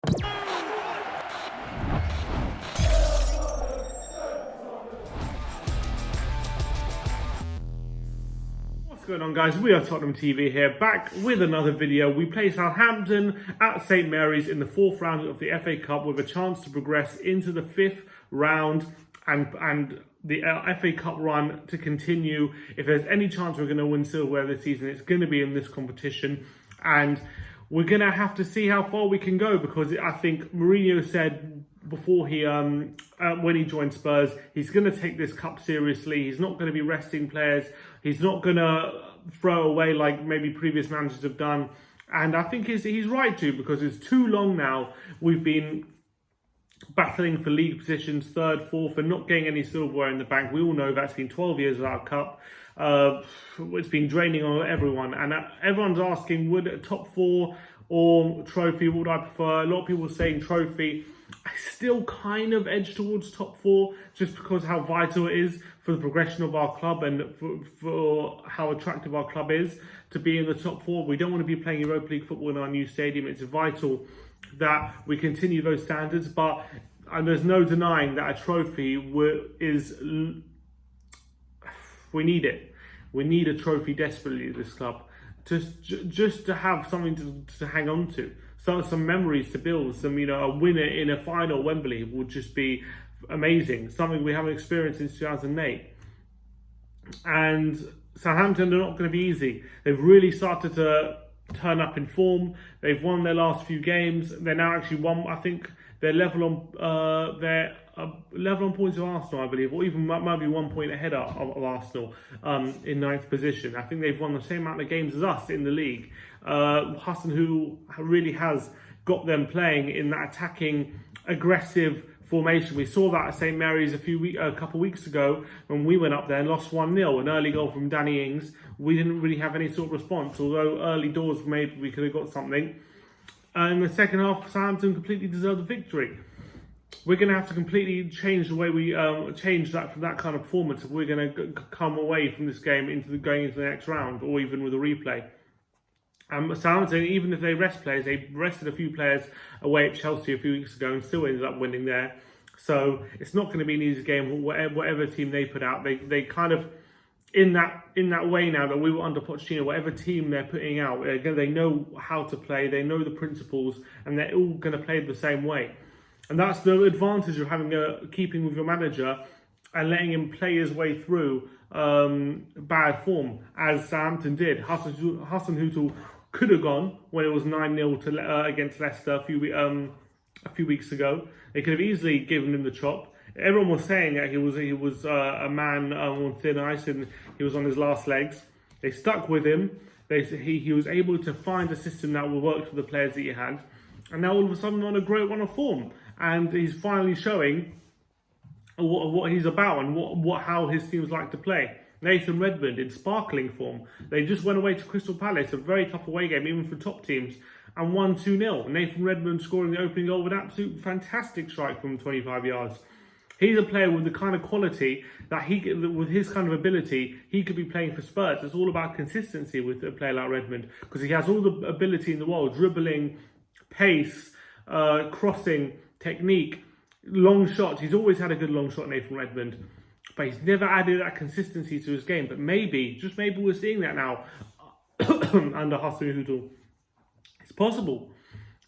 What's going on, guys? We are Tottenham TV here, back with another video. We play Southampton at St Mary's in the 4th round of the FA Cup with a chance to progress into the 5th round and the FA Cup run to continue. If there's any chance we're going to win silverware this season, it's going to be in this competition, and we're going to have to see how far we can go, because I think Mourinho said before he when he joined Spurs, he's going to take this cup seriously. He's not going to be resting players. He's not going to throw away like maybe previous managers have done. And I think he's right to, because it's too long now we've been battling for league positions, 3rd, 4th, and not getting any silverware in the bank. We all know that's been 12 years without a cup. It's been draining on everyone, and everyone's asking, would a top 4 or trophy, what would I prefer? A lot of people are saying trophy. I still kind of edge towards top 4, just because how vital it is for the progression of our club and for how attractive our club is to be in the top 4. We don't want to be playing Europa League football in our new stadium. It's vital that we continue those standards, but there's no denying that a trophy we need it. We need a trophy desperately at this club, just to have something to hang on to. So some memories to build, a winner in a final at Wembley would just be amazing. Something we haven't experienced since 2008. And Southampton are not going to be easy. They've really started to turn up in form. They've won their last few games. They're now actually I think they're level on points of Arsenal, I believe, or even might be 1 point ahead of Arsenal in 9th position. I think they've won the same amount of games as us in the league. Hassan, who really has got them playing in that attacking, aggressive formation. We saw that at St Mary's a couple of weeks ago when we went up there and lost 1-0. An early goal from Danny Ings. We didn't really have any sort of response, although early doors maybe we could have got something. In the second half, Southampton completely deserved the victory. We're going to have to completely change the way we change that from that kind of performance if we're going to come away from this game going into the next round, or even with a replay. Southampton, even if they rest players, they rested a few players away at Chelsea a few weeks ago and still ended up winning there. So it's not going to be an easy game. Whatever team they put out, they kind of in that way now that we were under Pochettino. Whatever team they're putting out, they know how to play. They know the principles, and they're all going to play the same way. And that's the advantage of having keeping with your manager and letting him play his way through bad form, as Southampton did. Hassan Hutel could have gone when it was 9-0 against Leicester a few weeks ago. They could have easily given him the chop. Everyone was saying that he was a man on thin ice and he was on his last legs. They stuck with him. He was able to find a system that will work for the players that he had. And now all of a sudden on a great run of form. And he's finally showing what he's about and how his teams like to play. Nathan Redmond in sparkling form. They just went away to Crystal Palace, a very tough away game, even for top teams, and won 2-0. Nathan Redmond scoring the opening goal with an absolute fantastic strike from 25 yards. He's a player with the kind of quality that with his kind of ability, he could be playing for Spurs. It's all about consistency with a player like Redmond, because he has all the ability in the world, dribbling, pace, crossing, technique, long shots. He's always had a good long shot, Nathan Redmond, but he's never added that consistency to his game. But maybe, just maybe, we're seeing that now under Hassan Hutel. It's possible.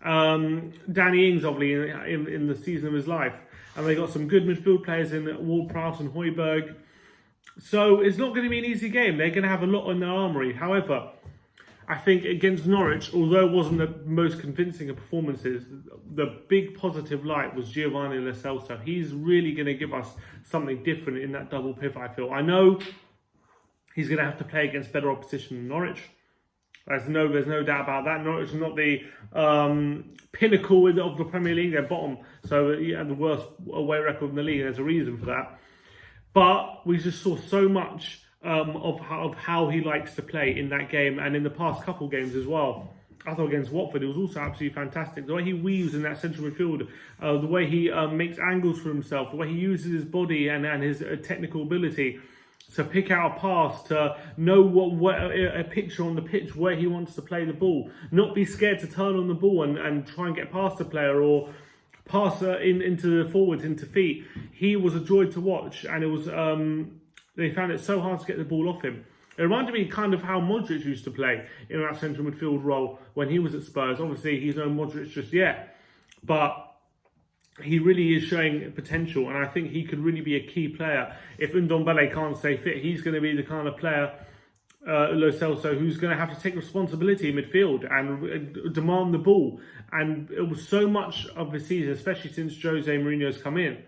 Danny Ings, obviously, in the season of his life. And they got some good midfield players in Ward-Prowse and Højbjerg. So it's not going to be an easy game. They're going to have a lot in their armoury. However, I think against Norwich, although it wasn't the most convincing of performances, the big positive light was Giovani Lo Celso. He's really going to give us something different in that double pivot, I feel. I know he's going to have to play against better opposition than Norwich. There's no doubt about that. Norwich is not the pinnacle of the Premier League. They're bottom. So yeah, the worst away record in the league. There's a reason for that. But we just saw so much of how he likes to play in that game and in the past couple games as well. I thought against Watford, it was also absolutely fantastic. The way he weaves in that central midfield, the way he makes angles for himself, the way he uses his body and his technical ability. to pick out a pass, to know what a picture on the pitch where he wants to play the ball, not be scared to turn on the ball and try and get past the player or pass into the forwards, into feet. He was a joy to watch, and it was they found it so hard to get the ball off him. It reminded me kind of how Modric used to play in that central midfield role when he was at Spurs. Obviously, he's no Modric just yet, but he really is showing potential, and I think he could really be a key player. If Ndombele can't stay fit, he's going to be the kind of player, Lo Celso, who's going to have to take responsibility in midfield and demand the ball. And it was so much of the season, especially since Jose Mourinho's come in,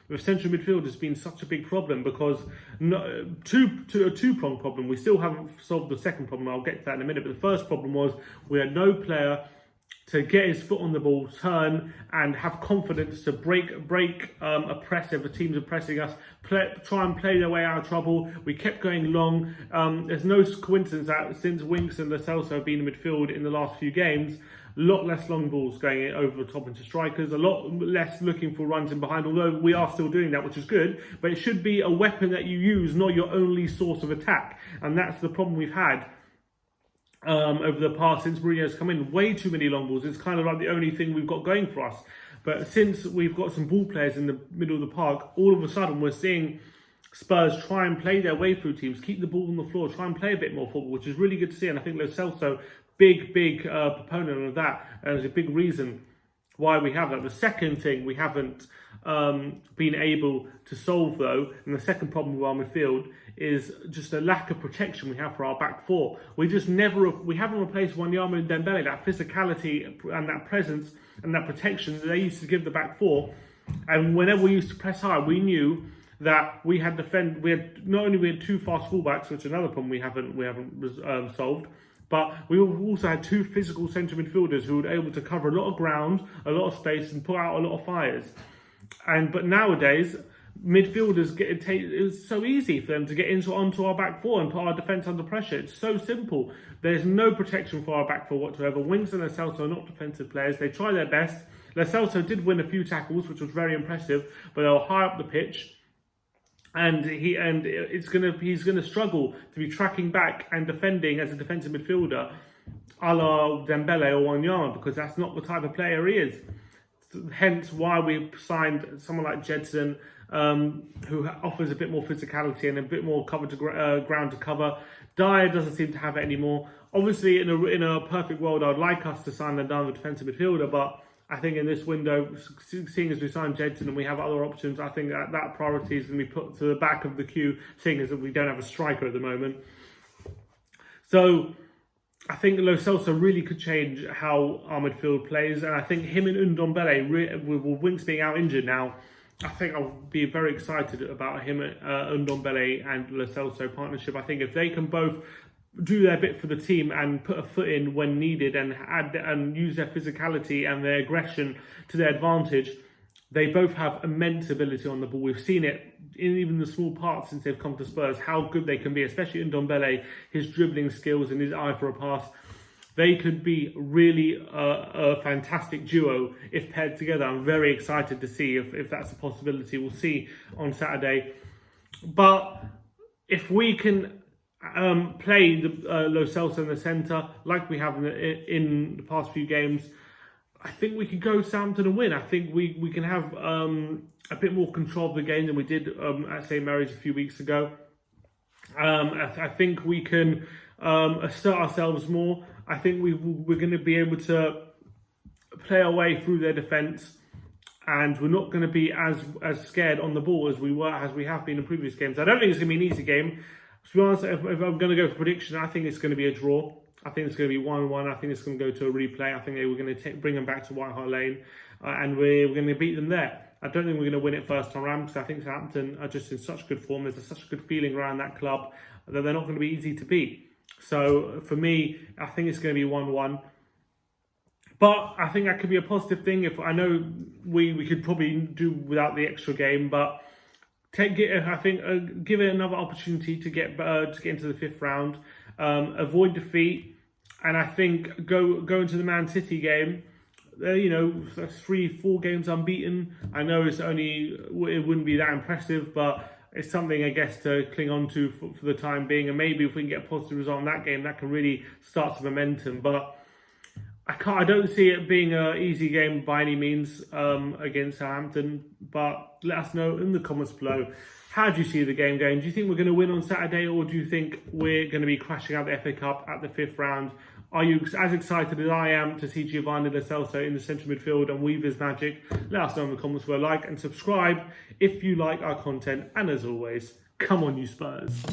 with central midfield has been such a big problem because a two-pronged problem. We still haven't solved the second problem. I'll get to that in a minute. But the first problem was we had no player to get his foot on the ball, turn, and have confidence to break a press if the teams are pressing us, try and play their way out of trouble. We kept going long. There's no coincidence that since Winks and Lo Celso have been in midfield in the last few games, a lot less long balls going over the top into strikers, a lot less looking for runs in behind, although we are still doing that, which is good, but it should be a weapon that you use, not your only source of attack. And that's the problem we've had over the past since Mourinho's come in. Way too many long balls. It's kind of like the only thing we've got going for us. But since we've got some ball players in the middle of the park, all of a sudden we're seeing Spurs try and play their way through teams, keep the ball on the floor, try and play a bit more football, which is really good to see. And I think Lo Celso, big proponent of that, and there's a big reason why we have that. The second thing we haven't been able to solve, though, and the second problem with our midfield, is just a lack of protection we have for our back four. We haven't replaced Wanyama and Dembele, that physicality and that presence and that protection that they used to give the back four. And whenever we used to press hard, we knew that we had not only we had two fast fullbacks, which is another problem we haven't solved, but we also had two physical centre midfielders who were able to cover a lot of ground, a lot of space, and put out a lot of fires. But nowadays, midfielders it's so easy for them to get onto our back four and put our defence under pressure. It's so simple. There's no protection for our back four whatsoever. Winks and Lo Celso are not defensive players. They try their best. Lo Celso did win a few tackles, which was very impressive, but they were high up the pitch. And he's going to struggle to be tracking back and defending as a defensive midfielder, a la Dembele or Wanyama, because that's not the type of player he is. Hence why we signed someone like Jedson, who offers a bit more physicality and a bit more ground to cover. Dyer doesn't seem to have it anymore. Obviously, in a perfect world, I'd like us to sign another defensive midfielder, but I think in this window, seeing as we signed Jedson and we have other options, I think that priority is going to be put to the back of the queue, seeing as we don't have a striker at the moment. So I think Lo Celso really could change how our midfield plays, and I think him and Ndombele, with Winks being out injured now, I think I'll be very excited about him, Ndombele and Lo Celso partnership. I think if they can both do their bit for the team and put a foot in when needed and use their physicality and their aggression to their advantage, they both have immense ability on the ball. We've seen it in even the small parts since they've come to Spurs, how good they can be, especially in Ndombele, his dribbling skills and his eye for a pass. They could be really a fantastic duo if paired together. I'm very excited to see if that's a possibility. We'll see on Saturday. But if we can play Lo Celso in the centre like we have in the past few games, I think we could go Southampton and win. I think we can have a bit more control of the game than we did at St Mary's a few weeks ago. I think we can assert ourselves more. I think we're going to be able to play our way through their defence, and we're not going to be as scared on the ball as we have been in previous games. I don't think it's going to be an easy game. To be honest, if I'm going to go for prediction, I think it's going to be a draw. I think it's going to be 1-1. I think it's going to go to a replay. I think they were going to bring them back to White Hart Lane, and we're going to beat them there. I don't think we're going to win it first time around, because I think Southampton are just in such good form. There's such a good feeling around that club that they're not going to be easy to beat. So for me, I think it's going to be 1-1. But I think that could be a positive thing. If I know we could probably do without the extra game, but give it another opportunity to get into the fifth round, avoid defeat, and I think go into the Man City game. 3-4 games unbeaten. I know it wouldn't be that impressive, but it's something, I guess, to cling on to for the time being. And maybe if we can get a positive result in that game, that can really start some momentum. But I don't see it being an easy game by any means against Southampton. But let us know in the comments below. How do you see the game going? Do you think we're going to win on Saturday, or do you think we're going to be crashing out the FA Cup at the 5th round? Are you as excited as I am to see Giovani Lo Celso in the central midfield and weave his magic? Let us know in the comments below. Like and subscribe if you like our content. And as always, come on you Spurs.